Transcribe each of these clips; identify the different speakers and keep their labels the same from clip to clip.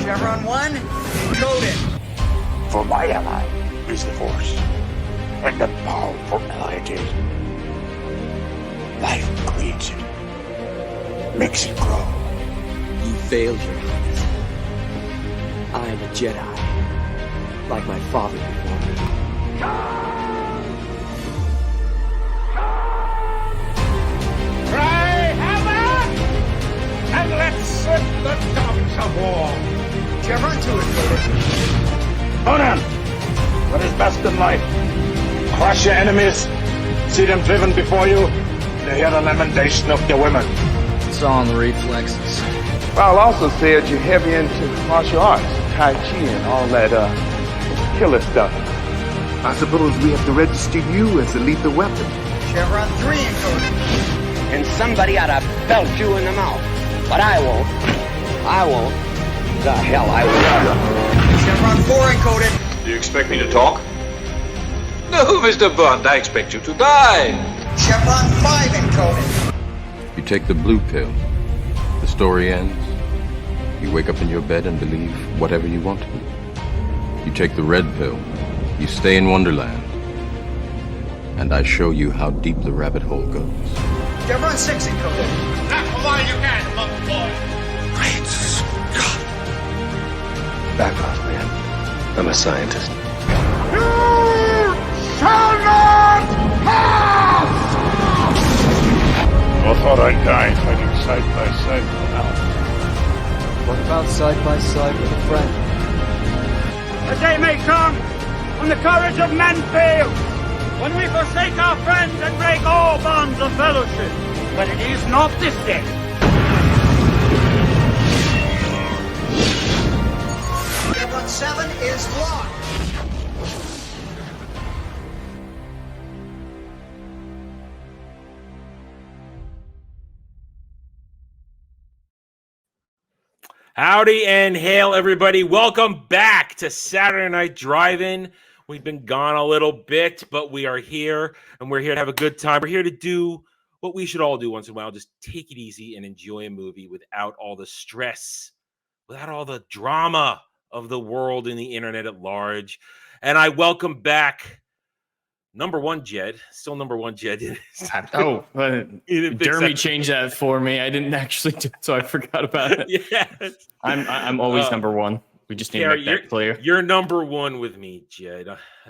Speaker 1: Chevron 1, coded.
Speaker 2: For my ally is the Force, and the powerful ally it is. Life creates it, makes it grow.
Speaker 3: You failed, Your Highness. I am a Jedi, like my father before me.
Speaker 2: Cry hammer, and let's set the tongues of war.
Speaker 1: Chevron 2 is coded.
Speaker 2: Conan, what is best in life? Crush your enemies, see them driven before you, to hear the lamentation of your women.
Speaker 4: It's all in the reflexes.
Speaker 5: Well, also said you're heavy into martial arts, Tai Chi and all that killer stuff.
Speaker 6: I suppose we have to register you as a lethal weapon.
Speaker 1: Chevron 3 encoded.
Speaker 7: And somebody ought to belt you in the mouth. But I won't. I won't. The hell I will.
Speaker 1: Chevron 4 encoded.
Speaker 8: Do you expect me to talk? No, Mr. Bond, I expect you to die.
Speaker 1: Chevron 5 encoded.
Speaker 9: You take the blue pill. The story ends. You wake up in your bed and believe whatever you want to believe. You take the red pill. You stay in Wonderland. And I show you how deep the rabbit hole goes.
Speaker 1: Chevron 6 encoded.
Speaker 2: Now, come on, you can, monkey boy.
Speaker 8: Great Scott.
Speaker 6: Back off, man. I'm a scientist.
Speaker 2: You shall not pass! I thought I'd die fighting side by side with Al.
Speaker 3: What about side by side with a friend?
Speaker 10: A day may come when the courage of men fails, when we forsake our friends and break all bonds of fellowship. But it is not this day.
Speaker 1: Chevron 7 is locked.
Speaker 11: Howdy and hail, everybody. Welcome back to Saturday Night Drive-In. We've been gone a little bit, but we are here, and we're here to have a good time. We're here to do what we should all do once in a while, just take it easy and enjoy a movie without all the stress, without all the drama of the world and the internet at large. And I welcome back number one Jed, still number one Jed.
Speaker 4: Jeremy changed that for me. I didn't actually do it, so I forgot about it.
Speaker 11: Yes.
Speaker 4: I'm always number one. We just need to make that clear.
Speaker 11: You're number one with me, Jed.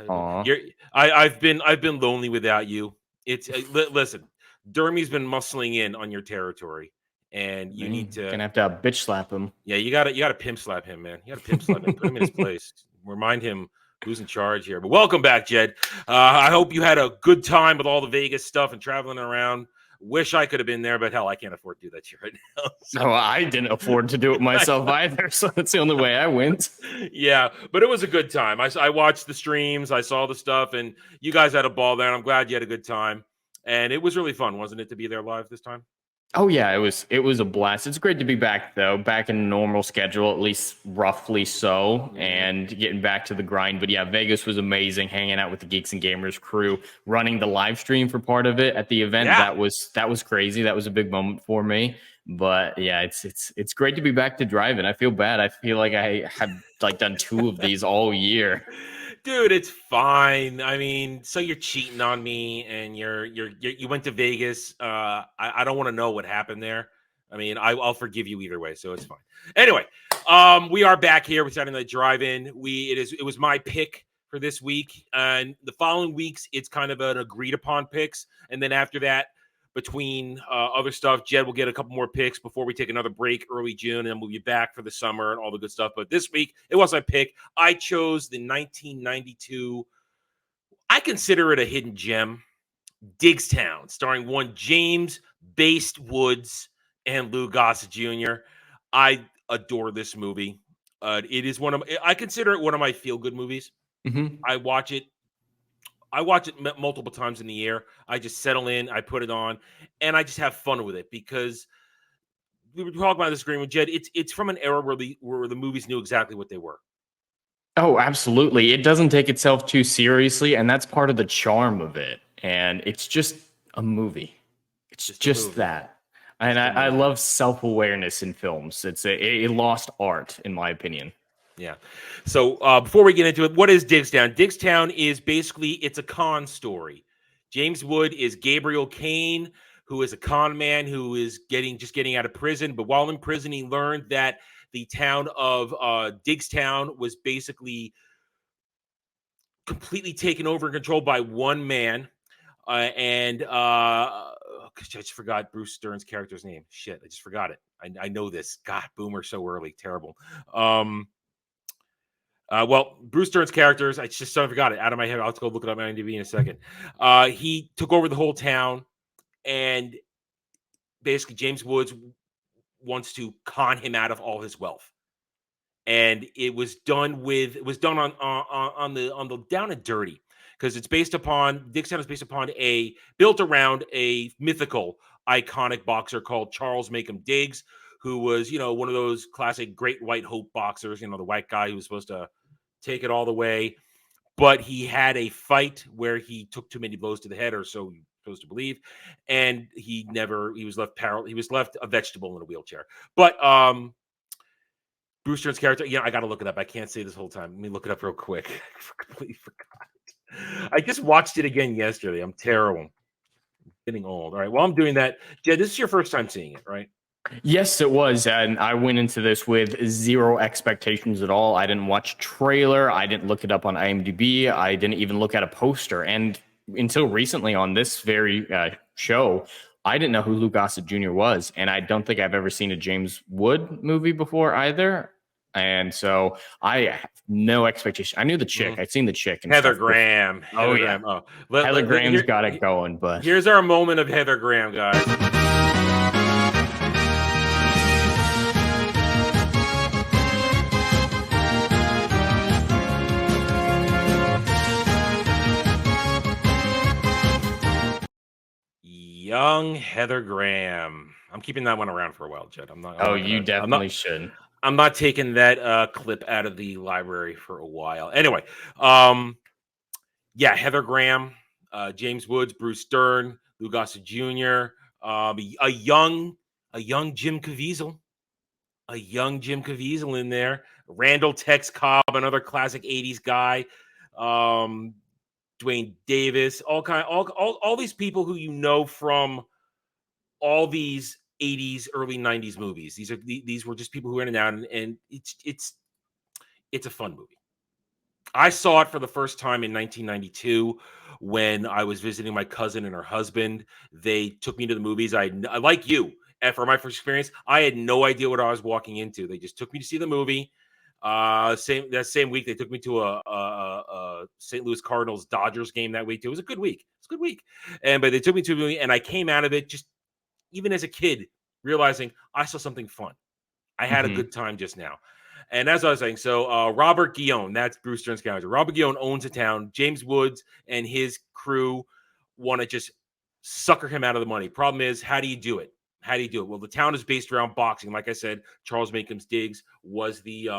Speaker 11: I've been lonely without you. Listen, Dermy's been muscling in on your territory, and you need to
Speaker 4: gonna have to bitch slap him.
Speaker 11: Yeah, you gotta pimp slap him, man. You gotta pimp slap him, put him in his place. Remind him who's in charge here. But welcome back, Jed. I hope you had a good time with all the Vegas stuff and traveling around. Wish I could have been there, but hell, I can't afford to do that shit right now. So.
Speaker 4: No, I didn't afford to do it myself either, so that's the only way I went.
Speaker 11: Yeah, but it was a good time. I watched the streams, I saw the stuff, and you guys had a ball there, and I'm glad you had a good time. And it was really fun, wasn't it, to be there live this time?
Speaker 4: Oh yeah, it was a blast. It's great to be back though, back in normal schedule, at least roughly so, and getting back to the grind. But yeah, Vegas was amazing, hanging out with the Geeks and Gamers crew, running the live stream for part of it at the event. Yeah. That was crazy. That was a big moment for me. But yeah, it's great to be back to driving. I feel bad. I feel like I have done 2 of these all year.
Speaker 11: Dude, it's fine. I mean, so you're cheating on me, and you went to Vegas. I don't want to know what happened there. I mean, I'll forgive you either way, so it's fine. Anyway, we are back here with Saturday Night Drive-In. It was my pick for this week, and the following weeks it's kind of an agreed upon picks, and then after that, between other stuff, Jed will get a couple more picks before we take another break early June, and then we'll be back for the summer and all the good stuff. But this week, it was my pick. I chose the 1992, I consider it a hidden gem, Diggstown, starring one James Baste Woods and Lou Gossett Jr. I adore this movie. It is I consider it one of my feel-good movies. Mm-hmm. I watch it multiple times in the year. I just settle in, I put it on, and I just have fun with it because we were talking about this agreement with Jed. It's from an era where the movies knew exactly what they were.
Speaker 4: Oh, absolutely. It doesn't take itself too seriously, and that's part of the charm of it. And it's just a movie. It's just that. And I love self-awareness in films. It's a lost art, in my opinion.
Speaker 11: Yeah. So before we get into it, what is Diggstown? Diggstown is basically, it's a con story. James Wood is Gabriel Kane, who is a con man who is getting out of prison. But while in prison, he learned that the town of Diggstown was basically completely taken over and controlled by one man. I just forgot Bruce Stern's character's name. Shit, I just forgot it. I know this. God, boomer so early. Terrible. Well, Bruce Stern's characters, I just forgot it out of my head. I'll have to go look it up on IMDb in a second. He took over the whole town, and basically James Woods wants to con him out of all his wealth. And it was done on the down and dirty, because it's based upon Diggstown is built around a mythical, iconic boxer called Charles Macomb Diggs, who was, one of those classic Great White Hope boxers, the white guy who was supposed to take it all the way. But he had a fight where he took too many blows to the head, or so you're supposed to believe, and he was left a vegetable in a wheelchair. But Bruce Stern's character, I got to look it up. I can't say this whole time. Let me look it up real quick. I completely forgot. I just watched it again yesterday. I'm terrible. I'm getting old. All right. While I'm doing that, Jed, this is your first time seeing it, right?
Speaker 4: Yes, it was. And I went into this with zero expectations at all. I didn't watch a trailer. I didn't look it up on IMDb. I didn't even look at a poster. And until recently on this very show, I didn't know who Lou Gossett Jr. was. And I don't think I've ever seen a James Wood movie before either. And so I have no expectation. I knew the chick. I'd seen the chick. And
Speaker 11: Heather
Speaker 4: stuff.
Speaker 11: Graham.
Speaker 4: Oh, yeah. Heather Graham's got it going. But
Speaker 11: here's our moment of Heather Graham, guys. Young Heather Graham. I'm keeping that one around for a while, Jed.
Speaker 4: You definitely should.
Speaker 11: I'm not taking that clip out of the library for a while. Anyway, Heather Graham, James Woods, Bruce Stern, Lou Gossett Jr., a young Jim Caviezel, in there. Randall Tex Cobb, another classic '80s guy. Dwayne Davis, all these people who from all these '80s, early '90s movies. These were just people who were in and out, and it's a fun movie. I saw it for the first time in 1992 when I was visiting my cousin and her husband. They took me to the movies. I like you, and for my first experience, I had no idea what I was walking into. They just took me to see the movie. That same week they took me to a St. Louis Cardinals Dodgers game that week too. It was a good week. But they took me to a movie, and I came out of it just, even as a kid, realizing I saw something fun. I had a good time just now. And as I was saying, so Robert Guillaume, that's Bruce Stern's character. Robert Guillaume owns a town. James Woods and his crew want to just sucker him out of the money. Problem is, how do you do it? Well, the town is based around boxing. Like I said, Charles Macomb Diggs was the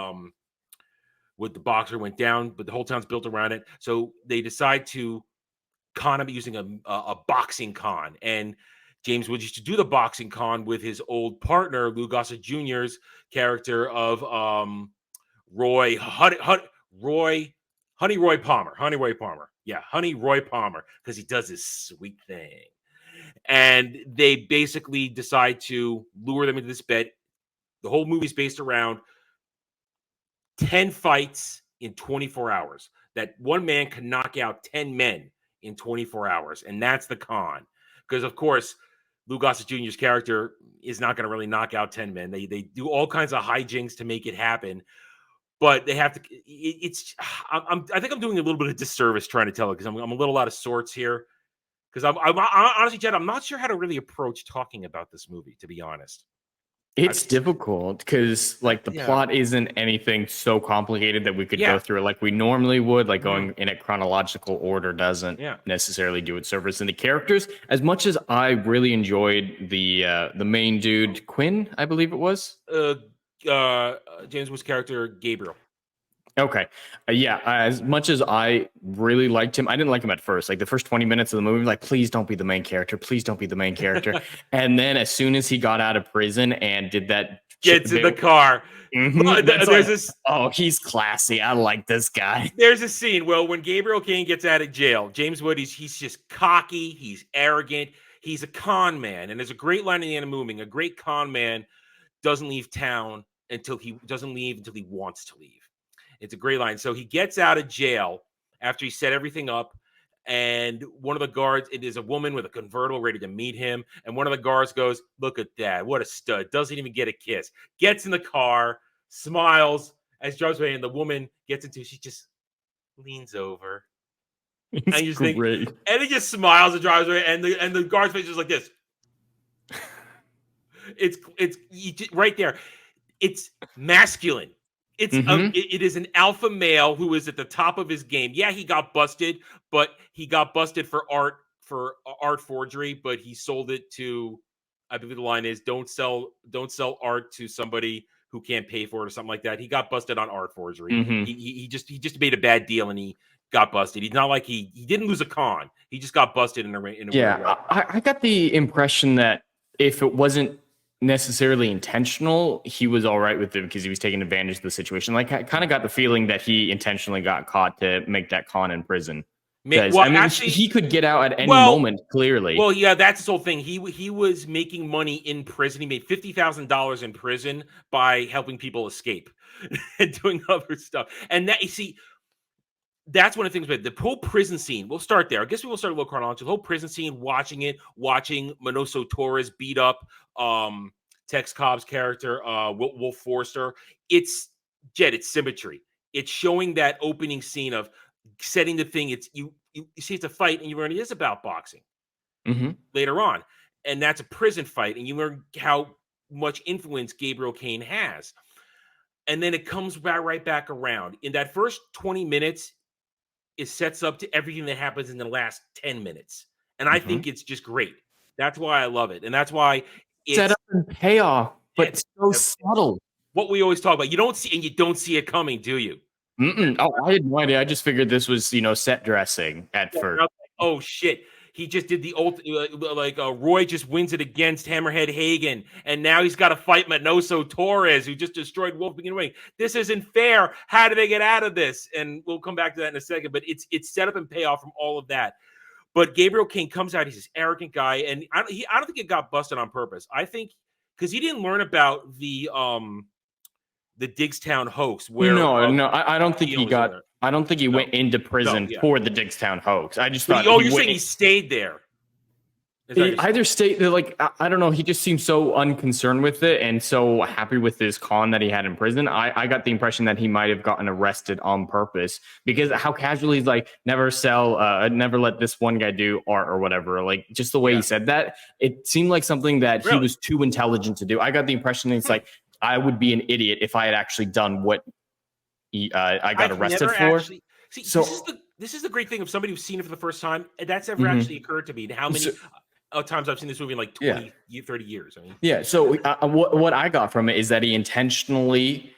Speaker 11: boxer, went down, but the whole town's built around it. So they decide to con him using a boxing con. And James Woods used to do the boxing con with his old partner, Lou Gossett Jr.'s character of Honey Roy Palmer. Yeah, Honey Roy Palmer, because he does this sweet thing. And they basically decide to lure them into this bet. The whole movie's based around 10 fights in 24 hours. That one man can knock out 10 men in 24 hours. And that's the con. Because, of course, Lou Gossett Jr.'s character is not going to really knock out 10 men. They do all kinds of hijinks to make it happen. But they have to. I think I'm doing a little bit of disservice trying to tell it, because I'm a little out of sorts here. Because I'm honestly, Jed, I'm not sure how to really approach talking about this movie, to be honest.
Speaker 4: It's difficult because the plot isn't anything so complicated that we could go through it like we normally would. Like going in a chronological order doesn't necessarily do it service. And the characters, as much as I really enjoyed the main dude, Quinn, I believe it was.
Speaker 11: James Woods' character, Gabriel.
Speaker 4: Okay. Yeah. As much as I really liked him, I didn't like him at first. Like the first 20 minutes of the movie, like, please don't be the main character. Please don't be the main character. And then as soon as he got out of prison and did that,
Speaker 11: Gets in the car.
Speaker 4: that's
Speaker 11: There's
Speaker 4: like,
Speaker 11: this.
Speaker 4: oh, he's classy. I like this guy.
Speaker 11: There's a scene. Well, when Gabriel Kane gets out of jail, James Wood, he's just cocky. He's arrogant. He's a con man. And there's a great line in the end of moving. A great con man doesn't leave town until he wants to leave. It's a great line. So he gets out of jail after he set everything up. And one of the guards, it is a woman with a convertible ready to meet him. And one of the guards goes, "Look at that. What a stud. Doesn't even get a kiss." Gets in the car, smiles as drives away. And the woman gets into, she just leans over.
Speaker 4: It's
Speaker 11: and you just
Speaker 4: great.
Speaker 11: think, and he just smiles and drives away. And the guard's face is like this. It's right there. It's masculine. It's it is an alpha male who is at the top of his game. Yeah, he got busted, but he got busted for art forgery, but he sold it to, I believe the line is, don't sell art to somebody who can't pay for it or something like that. He got busted on art forgery. He just made a bad deal and he got busted. He's not like he didn't lose a con. He just got busted in a weird way.
Speaker 4: I got the impression that if it wasn't necessarily intentional, he was all right with it because he was taking advantage of the situation. Like, I kind of got the feeling that he intentionally got caught to make that con in prison. Well, I mean, actually, he could get out at any moment, clearly.
Speaker 11: Well, yeah, that's his whole thing. He was making money in prison. He made $50,000 in prison by helping people escape and doing other stuff. And that, you see, that's one of the things. But the whole prison scene, we'll start there. I guess we will start a little chronology. The whole prison scene, watching Manoso Torres beat up Tex Cobb's character, Wolf Forster. It's symmetry. It's showing that opening scene of setting the thing. It's you see it's a fight, and you learn it is about boxing later on, and that's a prison fight, and you learn how much influence Gabriel Kane has, and then it comes right back around. In that first 20 minutes, it sets up to everything that happens in the last 10 minutes, and I think it's just great. That's why I love it, and that's why it's
Speaker 4: set up and payoff, but it's so subtle.
Speaker 11: What we always talk about, you don't see it coming, do you?
Speaker 4: Oh, I had no idea. I just figured this was, set dressing at first.
Speaker 11: Oh shit! He just did the old Roy just wins it against Hammerhead Hagen, and now he's got to fight Manoso Torres, who just destroyed Wolf beginning ring. This isn't fair. How do they get out of this? And we'll come back to that in a second. But it's set up and payoff from all of that. But Gabriel Kane comes out. He's this arrogant guy, and I don't think it got busted on purpose. I think because he didn't learn about the Diggstown hoax. Where
Speaker 4: I don't think he got. I don't think he went into prison for the Diggstown hoax. I just thought.
Speaker 11: You're saying he stayed there?
Speaker 4: He either stayed like I don't know. He just seemed so unconcerned with it and so happy with his con that he had in prison. I got the impression that he might have gotten arrested on purpose because how casually he's like, never let this one guy do art or whatever. Like just the way he said that, it seemed like something that he was too intelligent to do. I got the impression that it's like, I would be an idiot if I had actually done what I got arrested for.
Speaker 11: This is the great thing of somebody who's seen it for the first time. That's ever actually occurred to me. How many times I've seen this movie in like 20, 30 years. I mean,
Speaker 4: So what I got from it is that he intentionally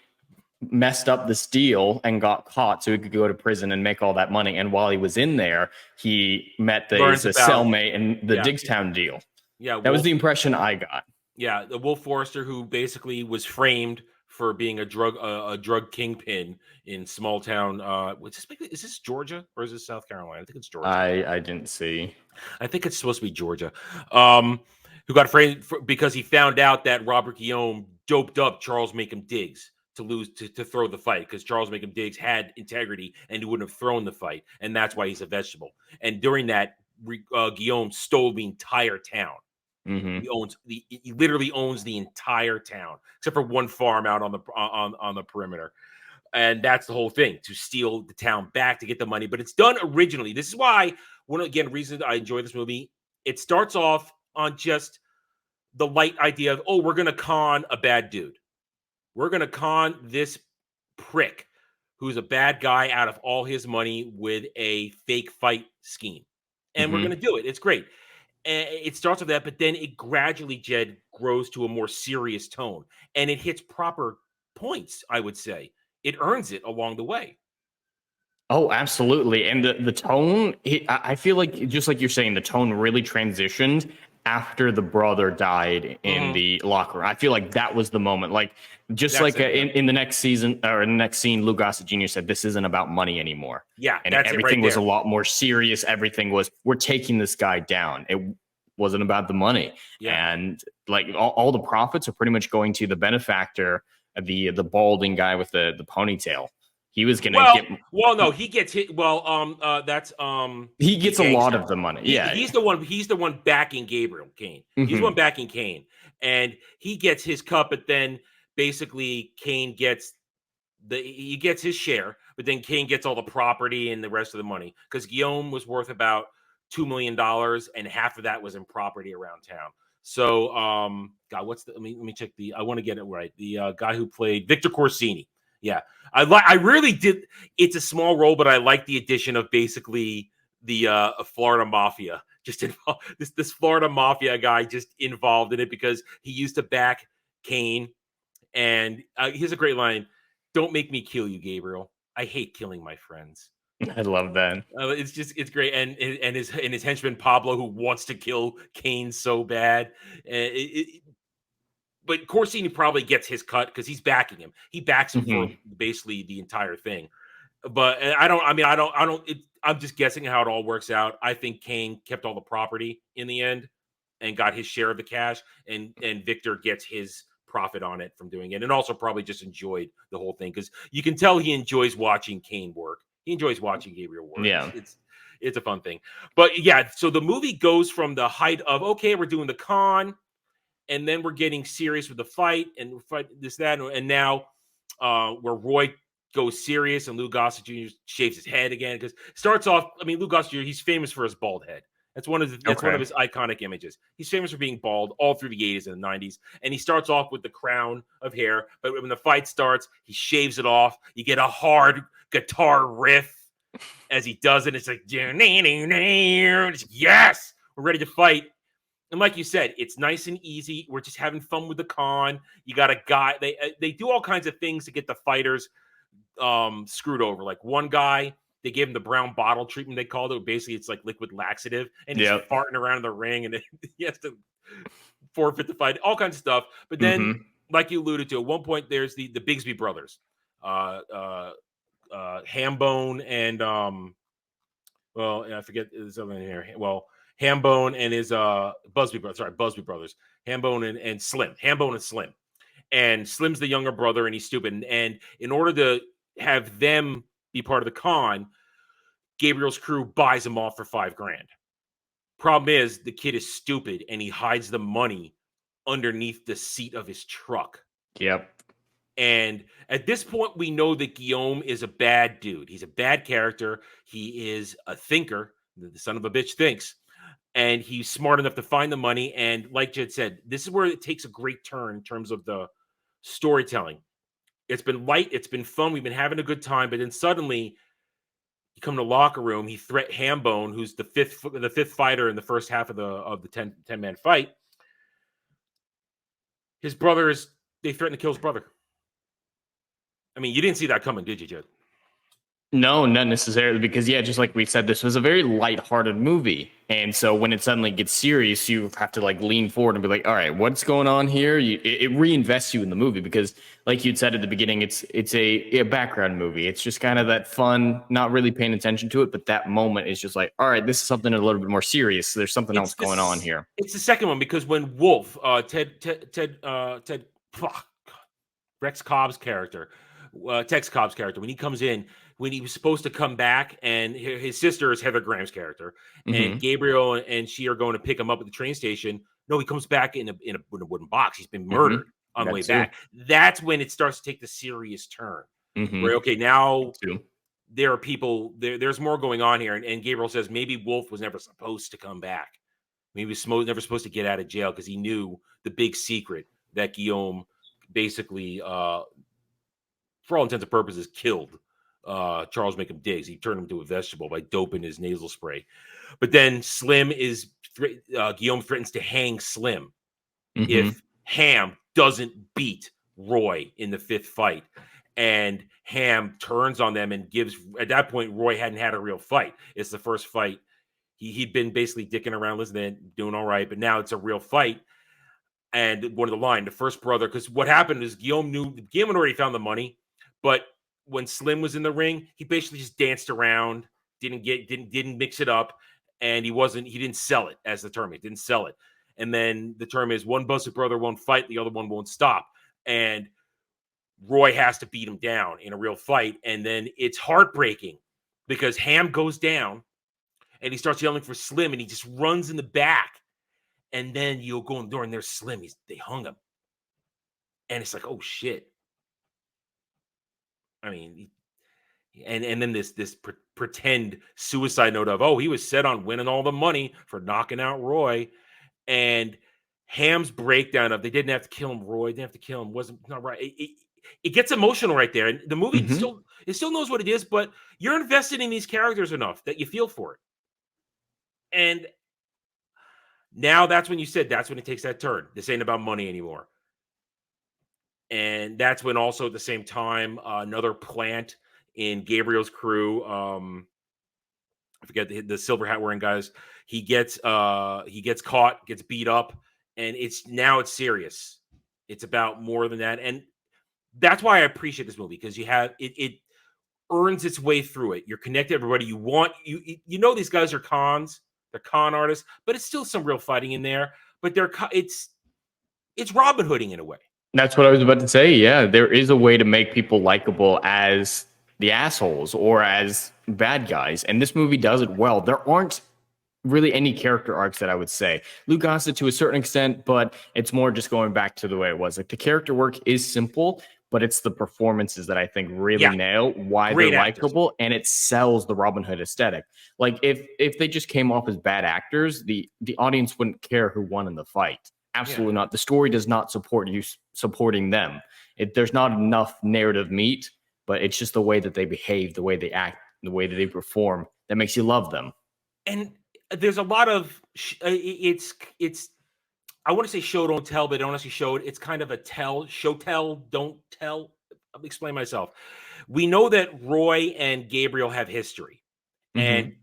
Speaker 4: messed up this deal and got caught so he could go to prison and make all that money. And while he was in there, he met the cellmate and the Diggstown deal.
Speaker 11: Yeah,
Speaker 4: that was the impression I got.
Speaker 11: Yeah, the Wolf Forster, who basically was framed for being a drug kingpin in small town. Is this Georgia or is this South Carolina? I think it's Georgia.
Speaker 4: I didn't see.
Speaker 11: I think it's supposed to be Georgia. Who got framed because he found out that Robert Guillaume doped up Charles Macomb Diggs to throw the fight because Charles Macomb Diggs had integrity and he wouldn't have thrown the fight, and that's why he's a vegetable. And during that, Guillaume stole the entire town. He literally owns the entire town except for one farm out on the perimeter, and that's the whole thing, to steal the town back to get the money. But it's done originally. This is why reason I enjoy this movie. It starts off on just the light idea of, we're gonna con a bad dude, we're gonna con this prick who's a bad guy out of all his money with a fake fight scheme, and we're gonna do it. It's great. And it starts with that, but then it gradually, Jed, grows to a more serious tone, and it hits proper points, I would say, it earns it along the way.
Speaker 4: Oh, absolutely. And the tone, I feel like, just like you're saying, the tone really transitioned after the brother died in the locker room. I feel like that was the moment. Like, just
Speaker 11: That's
Speaker 4: like
Speaker 11: it, yeah.
Speaker 4: in the next season, or in the next scene, Lou Gossett Jr. said, this isn't about money anymore.
Speaker 11: Yeah,
Speaker 4: And
Speaker 11: that's it right
Speaker 4: everything was a
Speaker 11: there.
Speaker 4: lot more serious. Everything was, we're taking this guy down. It wasn't about the money.
Speaker 11: Yeah.
Speaker 4: And like all the profits are pretty much going to the benefactor, the balding guy with the ponytail. He was gonna get.
Speaker 11: Well, no, he gets hit. Well, that's
Speaker 4: he gets a lot of the money.
Speaker 11: He's the one. He's the one backing Gabriel Kane. He's the one backing Kane, and he gets his cut. But then basically, Kane gets his share. But then Kane gets all the property and the rest of the money because Guillaume was worth about $2 million, and half of that was in property around town. So, God, what's the? Let me check the. I want to get it right. The guy who played Victor Corsini. Yeah, I really did. It's a small role, but I like the addition of basically the Florida Mafia. Just involved, this Florida Mafia guy just involved in it because he used to back Kane. And here's a great line: "Don't make me kill you, Gabriel. I hate killing my friends."
Speaker 4: I love that.
Speaker 11: It's great, and his henchman Pablo, who wants to kill Kane so bad. But Corsini probably gets his cut because he's backing him. He backs him for basically the entire thing. But I'm just guessing how it all works out. I think Kane kept all the property in the end and got his share of the cash, and Victor gets his profit on it from doing it, and also probably just enjoyed the whole thing because you can tell he enjoys watching Kane work. He enjoys watching Gabriel work.
Speaker 4: Yeah,
Speaker 11: it's a fun thing. But yeah, so the movie goes from the height of okay, we're doing the con. And then we're getting serious with the fight and fight this, that, and now where Roy goes serious and Lou Gossett Jr. shaves his head again because starts off. I mean, Lou Gossett Jr. He's famous for his bald head. That's one of his iconic images. He's famous for being bald all through the 80s and the 90s. And he starts off with the crown of hair, but when the fight starts, he shaves it off. You get a hard guitar riff as he does it. It's like yes, we're ready to fight. And like you said, it's nice and easy. We're just having fun with the con. You got a guy. They do all kinds of things to get the fighters screwed over. Like one guy, they gave him the brown bottle treatment. They called it. Basically, it's like liquid laxative, and he's farting around in the ring, and he has to forfeit the fight. All kinds of stuff. But then, like you alluded to, at one point, there's the Bigsby brothers, Hambone and well, I forget there's something in here. Well. Hambone and his Busby brothers. Hambone and Slim. Hambone and Slim. And Slim's the younger brother, and he's stupid. And in order to have them be part of the con, Gabriel's crew buys him off for $5,000. Problem is, the kid is stupid, and he hides the money underneath the seat of his truck.
Speaker 4: Yep.
Speaker 11: And at this point, we know that Guillaume is a bad dude. He's a bad character. He is a thinker. The son of a bitch thinks. And he's smart enough to find the money. And like Jed said, this is where it takes a great turn in terms of the storytelling. It's been light. It's been fun. We've been having a good time. But then suddenly you come to the locker room. He threatens Hambone, who's the fifth fighter in the first half of the 10-man fight. His brother they threaten to kill his brother. I mean, you didn't see that coming, did you, Jed?
Speaker 4: No, not necessarily, because just like we said, this was a very lighthearted movie, and so when it suddenly gets serious, you have to like lean forward and be like, "All right, what's going on here?" It reinvests you in the movie because, like you'd said at the beginning, it's a background movie. It's just kind of that fun, not really paying attention to it, but that moment is just like, "All right, this is something a little bit more serious. There's something else going on here."
Speaker 11: It's the second one because when Wolf, Rex Cobb's character, Tex Cobb's character, when he comes in. When he was supposed to come back, and his sister is Heather Graham's character, and Gabriel and she are going to pick him up at the train station. No, he comes back in a wooden box. He's been murdered on the way back. That's when it starts to take the serious turn. Where okay, now there are people. There's more going on here, and Gabriel says maybe Wolf was never supposed to come back. Maybe he was never supposed to get out of jail because he knew the big secret that Guillaume basically, for all intents and purposes, killed. Charles Macon Diggs. He turned him to a vegetable by doping his nasal spray. But then Guillaume threatens to hang Slim if Ham doesn't beat Roy in the fifth fight. And Ham turns on them and gives. At that point, Roy hadn't had a real fight. It's the first fight. He'd been basically dicking around, listening, doing all right, but now it's a real fight. And one of the line, the first brother, because what happened is Guillaume had already found the money, but when Slim was in the ring, he basically just danced around, didn't mix it up, and he didn't sell it, as the term is, didn't sell it. And then the term is one busted brother won't fight, the other one won't stop. And Roy has to beat him down in a real fight. And then it's heartbreaking because Ham goes down and he starts yelling for Slim and he just runs in the back. And then you'll go in the door and there's Slim. They hung him. And it's like, oh shit. I mean, and then this pretend suicide note of, oh, he was set on winning all the money for knocking out Roy. And Ham's breakdown of they didn't have to kill him, Roy didn't have to kill him, wasn't not right. It gets emotional right there. And the movie still knows what it is, but you're invested in these characters enough that you feel for it. And now that's when it takes that turn. This ain't about money anymore. And that's when also at the same time, another plant in Gabriel's crew, I forget the silver hat wearing guys, he gets caught, gets beat up, and it's serious. It's about more than that. And that's why I appreciate this movie, because you have it earns its way through it. You're connected to everybody. You know these guys are cons, they're con artists, but it's still some real fighting in there. But it's Robin Hooding in a way.
Speaker 4: That's what I was about to say. Yeah, there is a way to make people likable as the assholes or as bad guys, and this movie does it well. There aren't really any character arcs that I would say. Lou Gossett to a certain extent, but it's more just going back to the way it was. Like the character work is simple, but it's the performances that I think really nail why they're likable, and it sells the Robin Hood aesthetic. Like if they just came off as bad actors, the audience wouldn't care who won in the fight. Absolutely not. The story does not support you supporting them. There's not enough narrative meat, but it's just the way that they behave, the way they act, the way that they perform that makes you love them.
Speaker 11: And there's a lot of it's I want to say show don't tell, but don't actually show it. It's kind of a show tell don't tell. I'll explain myself. We know that Roy and Gabriel have history, and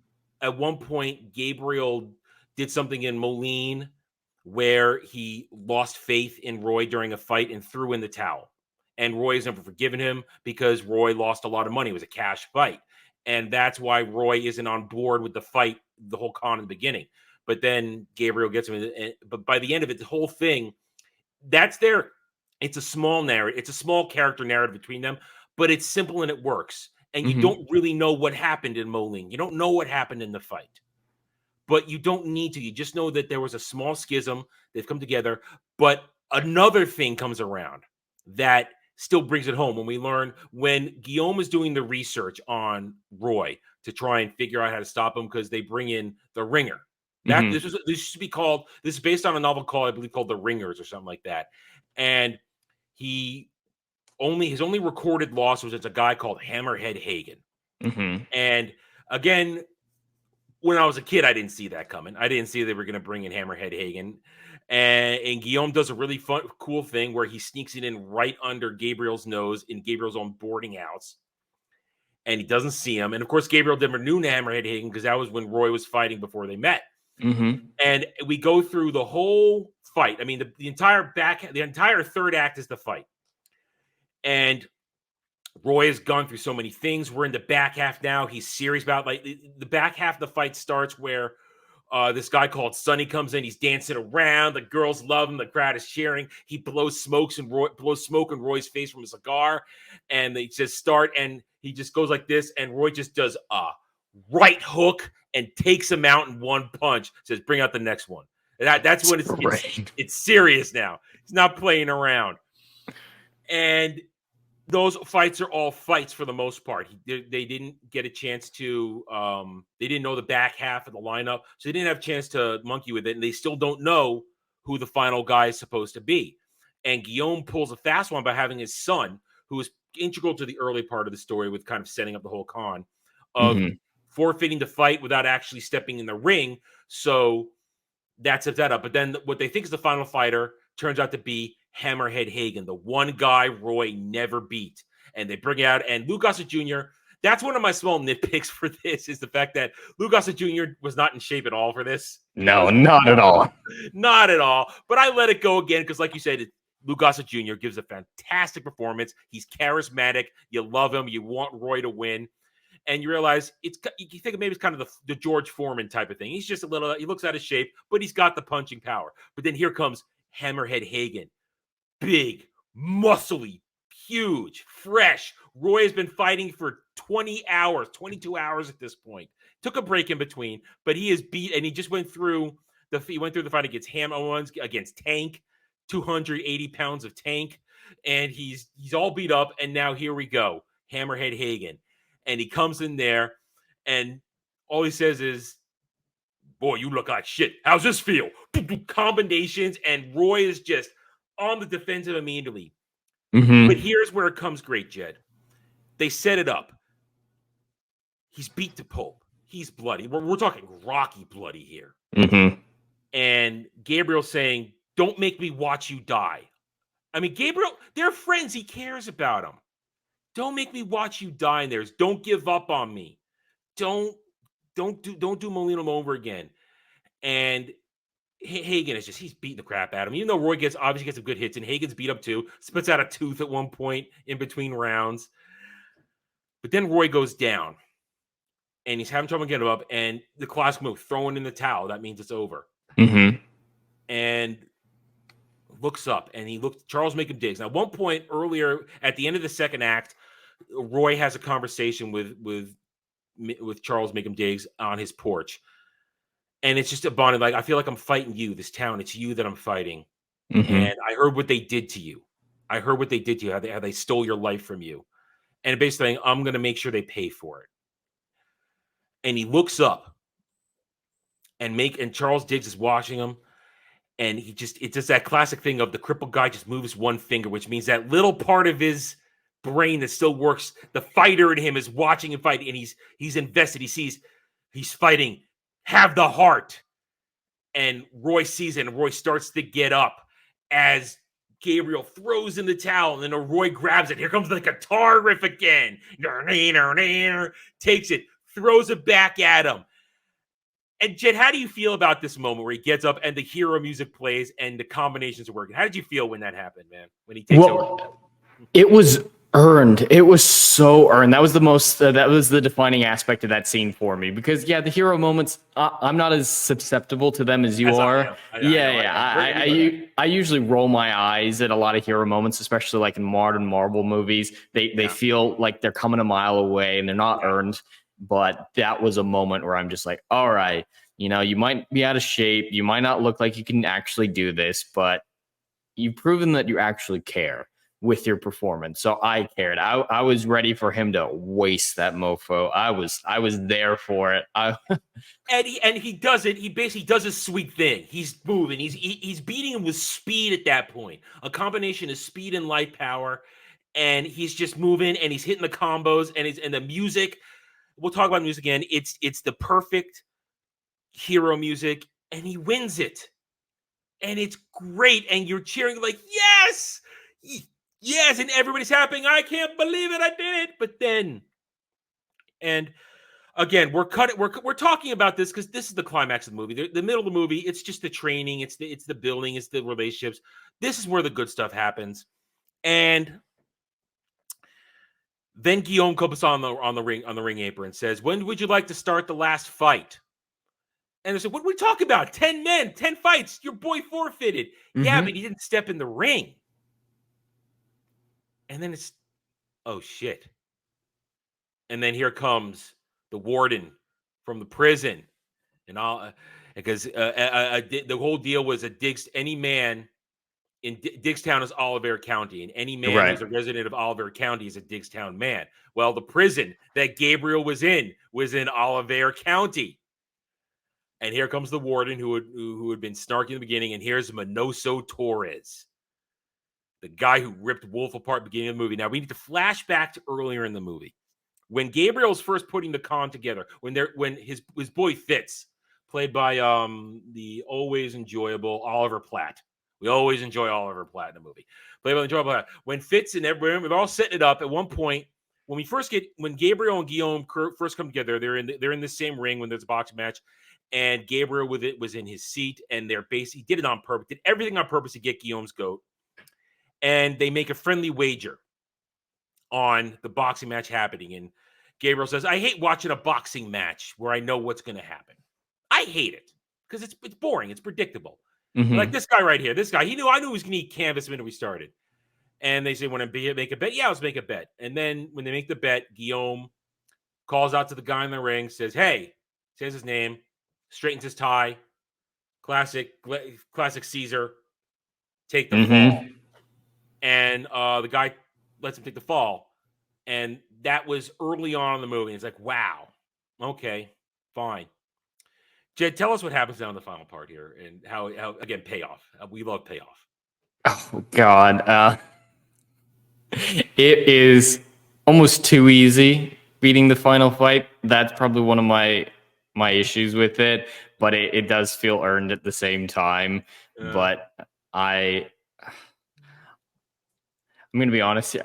Speaker 11: at one point Gabriel did something in Moline where he lost faith in Roy during a fight and threw in the towel. And Roy has never forgiven him because Roy lost a lot of money. It was a cash fight. And that's why Roy isn't on board with the fight, the whole con in the beginning. But then Gabriel gets him. But by the end of it, the whole thing, that's there. It's a small narrative. It's a small character narrative between them, but it's simple and it works. And you don't really know what happened in Moline. You don't know what happened in the fight. But you don't need to. You just know that there was a small schism. They've come together. But another thing comes around that still brings it home when we learn when Guillaume is doing the research on Roy to try and figure out how to stop him because they bring in the Ringer. This should be called. This is based on a novel called, I believe, called The Ringers or something like that. And his only recorded loss was it's a guy called Hammerhead Hagen. And again, when I was a kid, I didn't see that coming. I didn't see they were going to bring in Hammerhead Hagen. And Guillaume does a really cool thing where he sneaks it in right under Gabriel's nose in Gabriel's own boarding house. And he doesn't see him. And of course, Gabriel never knew Hammerhead Hagen because that was when Roy was fighting before they met. And we go through the whole fight. I mean, the entire third act is the fight. And Roy has gone through so many things. We're in the back half now. He's serious about the back half of the fight starts where this guy called Sonny comes in. He's dancing around. The girls love him. The crowd is cheering. He blows smoke in Roy's face from a cigar. And they just start and he just goes like this. And Roy just does a right hook and takes him out in one punch. Says, bring out the next one. That's when it's serious now. He's not playing around. And those fights are all fights for the most part. They didn't get a chance to, they didn't know the back half of the lineup, so they didn't have a chance to monkey with it, and they still don't know who the final guy is supposed to be. And Guillaume pulls a fast one by having his son, who is integral to the early part of the story with kind of setting up the whole con, of forfeiting the fight without actually stepping in the ring. So that sets that up. But then what they think is the final fighter turns out to be Hammerhead Hagen, the one guy Roy never beat. and they bring it out. And Lou Gossett Jr., that's one of my small nitpicks for this, is the fact that Lou Gossett Jr. was not in shape at all for this.
Speaker 4: No, not at all.
Speaker 11: Not at all. But I let it go again because, like you said, Lou Gossett Jr. gives a fantastic performance. He's charismatic. You love him. You want Roy to win. And you realize you think maybe it's kind of the George Foreman type of thing. He's just he looks out of shape, but he's got the punching power. But then here comes Hammerhead Hagen. Big, muscly, huge, fresh. Roy has been fighting for 20 hours, 22 hours at this point. Took a break in between, but he is beat, and he just went through the fight against Ham Owens, against Tank, 280 pounds of Tank, and he's all beat up, and now here we go, Hammerhead Hagen. And he comes in there, and all he says is, boy, you look like shit. How's this feel? Combinations, and Roy is just on the defensive immediately.
Speaker 4: Mm-hmm.
Speaker 11: But here's where it comes great, Jed. They set it up. He's beat to pulp. He's bloody. We're talking Rocky bloody here.
Speaker 4: Mm-hmm.
Speaker 11: And Gabriel's saying, don't make me watch you die. I mean, Gabriel, they're friends. He cares about him. Don't make me watch you die in there. Don't give up on me. Don't do Molina over again. And Hagen is he's beating the crap out of him. Even though Roy obviously gets some good hits, and Hagen's beat up too. Spits out a tooth at one point in between rounds. But then Roy goes down, and he's having trouble getting up, and the classic move, throwing in the towel. That means it's over.
Speaker 4: Mm-hmm.
Speaker 11: And looks up, and Charles Macon Diggs. Now, at one point earlier, at the end of the second act, Roy has a conversation with Charles Macon Diggs on his porch. And it's just a bonding, like, I feel like I'm fighting you, this town. It's you that I'm fighting.
Speaker 4: Mm-hmm.
Speaker 11: And I heard what they did to you. I heard what they did to you, how they stole your life from you. And basically, I'm going to make sure they pay for it. And he looks up, and Charles Diggs is watching him. And it's just that classic thing of the crippled guy just moves one finger, which means that little part of his brain that still works, the fighter in him is watching him fight, and he's invested. He sees he's fighting. Have the heart. And Roy sees it, and Roy starts to get up as Gabriel throws in the towel, and then Roy grabs it. Here comes the guitar riff again. Takes it, throws it back at him. And Jed, how do you feel about this moment where he gets up and the hero music plays and the combinations are working? How did you feel when that happened, man? When he takes over?
Speaker 4: It was earned. It was so earned. That was the most. That was the defining aspect of that scene for me. Because the hero moments, I'm not as susceptible to them as you are. I usually roll my eyes at a lot of hero moments, especially like in modern Marvel movies. They feel like they're coming a mile away and they're not earned. But that was a moment where I'm just like, all right, you might be out of shape. You might not look like you can actually do this, but you've proven that you actually care with your performance. So I cared. I was ready for him to waste that mofo. I was there for it.
Speaker 11: And he does it. He basically does a sweet thing. He's moving. He's beating him with speed at that point. A combination of speed and light power. And he's just moving, and he's hitting the combos, and the music. We'll talk about music again. It's the perfect hero music, and he wins it. And it's great. And you're cheering like, yes! Yes, and everybody's happy. I can't believe it. I did it. But then, and again, we're talking about this because this is the climax of the movie. The middle of the movie, it's just the training, it's the building, it's the relationships. This is where the good stuff happens. And then Guillaume comes on the ring apron and says, "When would you like to start the last fight?" And I said, "What are we talking about? 10 men, 10 fights. Your boy forfeited." Mm-hmm. Yeah, but he didn't step in the ring. And then it's, oh shit. And then here comes the warden from the prison, and all because the whole deal was any man in Diggstown is Oliver County, and any man who's a resident of Oliver County is a Diggstown man. Well, the prison that Gabriel was in Oliver County. And here comes the warden who had been snarky in the beginning, and here's Manoso Torres, the guy who ripped Wolf apart at the beginning of the movie. Now, we need to flash back to earlier in the movie. When Gabriel's first putting the con together, when his boy Fitz, played by the always enjoyable Oliver Platt, We always enjoy Oliver Platt in a movie. But enjoy Platt. When Fitz and everybody, we're all setting it up. At one point, when Gabriel and Guillaume first come together, they're in the same ring when there's a boxing match, and Gabriel was in his seat, and he did it on purpose, did everything on purpose to get Guillaume's goat, and they make a friendly wager on the boxing match happening, and Gabriel says, "I hate watching a boxing match where I know what's going to happen. I hate it because it's boring, it's predictable." Like this guy right here, I knew he was going to eat canvas the minute we started. And they say, "Want to make a bet?" "Yeah, let's make a bet." And then when they make the bet, Guillaume calls out to the guy in the ring, says, "Hey," says his name, straightens his tie, classic Caesar, take the fall. And the guy lets him take the fall. And that was early on in the movie. It's like, wow, okay, fine. Jed, tell us what happens down in the final part here and how again, payoff. We love payoff.
Speaker 4: Oh, God. It is almost too easy beating the final fight. That's probably one of my issues with it, but it does feel earned at the same time. But I'm going to be honest here.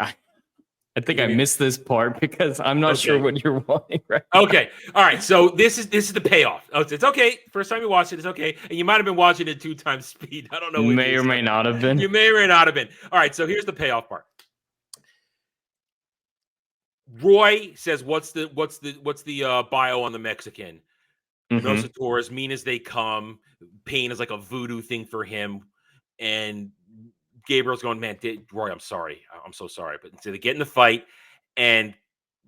Speaker 4: I think I missed this part because I'm not sure what you're wanting right now.
Speaker 11: Okay. All right. So this is the payoff. Oh, it's okay. First time you watched it, it's okay. And you might have been watching it 2 times speed. I don't know.
Speaker 4: May or may not have been.
Speaker 11: You may or may not have been. All right. So here's the payoff part. Roy says, "What's the bio on the Mexican?" Minosa Torres, mean as they come. Pain is like a voodoo thing for him. And Gabriel's going, "Man, Roy, I'm sorry. I'm so sorry." But so they get in the fight, and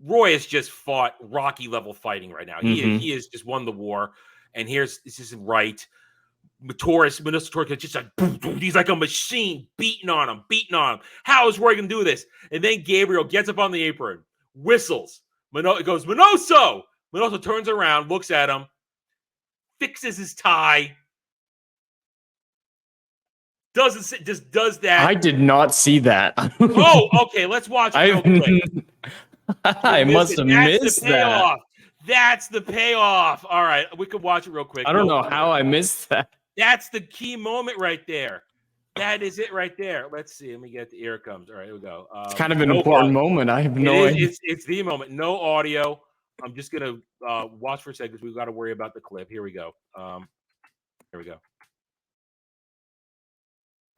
Speaker 11: Roy has just fought Rocky level fighting right now. He has just won the war. And this isn't right. Minosa Torres just like, he's like a machine beating on him. How is Roy going to do this? And then Gabriel gets up on the apron, whistles. It goes, "Minoso!" Minoso turns around, looks at him, fixes his tie. Just does that.
Speaker 4: I did not see that.
Speaker 11: Oh, okay. Let's watch it real quick.
Speaker 4: I must have missed that.
Speaker 11: That's the payoff. All right. We could watch it real quick.
Speaker 4: I don't know how I missed that.
Speaker 11: That's the key moment right there. That is it right there. Let's see. Let me get the here it comes. All right, here we go.
Speaker 4: It's kind of an important moment. I have no idea.
Speaker 11: It's the moment. No audio. I'm just going to watch for a second because we've got to worry about the clip. Here we go. Here we go.